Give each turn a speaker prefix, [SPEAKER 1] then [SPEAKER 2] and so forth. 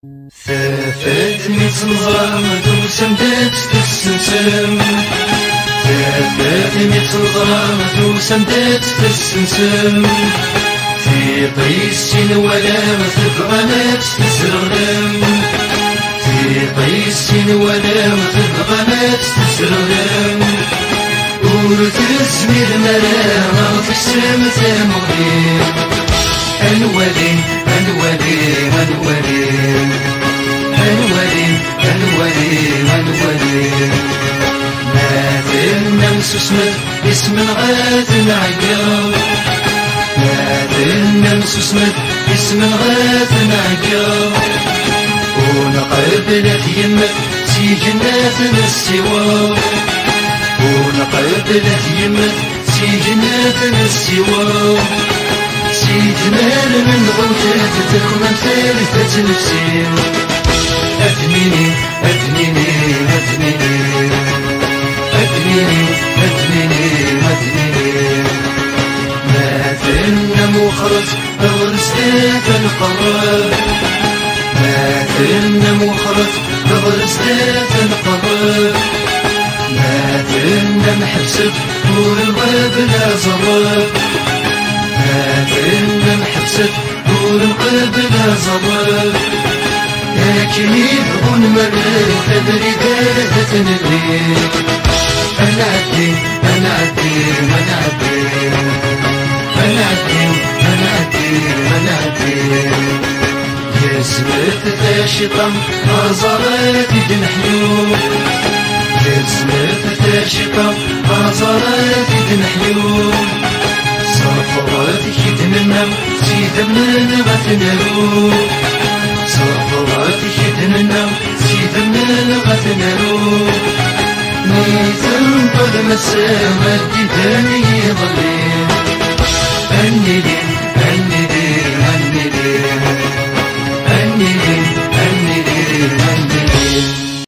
[SPEAKER 1] فاتني تنظام دوسم دات تسنسم فاتني تنظام دوسم دات تسنسم في قيسين ولا مثبغنات تزرغم في قيسين ولا مثبغنات تزرغم ورتزمير مراغ في السمت مغرب الولي الولي الولي الولي الولي الولي ماذا نمس اسم غاث نعقاب ماذا نمس اسم غاث نعقاب ونقبلت يمك سي جناتنا السواب ونقبلت يمك سي جناتنا السواب سي جمال من غوتات تخمم ثالثة نفسي أدميني أدميني أدميني أدميني أدميني أدميني ما ثلنا مخرج أغرس ذات القرار ما ثلنا مخرج أغرس ذات القرار ما ثلنا محبسب طول الغاب لا زرار ما ثلنا محبسب طول القلب لا زرار لكن يبغون مريض تدري دارت نبيك أنا عدي أنا عدي أنا عدي أنا عدي أنا عدي أنا عدي يا سمرت ذا شيطان غزرات يدنحيو يا سمرت ذا شيطان غزرات يدنحيو صفرات يدننا سيد من غتنرو صفرات يدننا سيد من غتنرو ميتن طول مسامة ديداني يضلي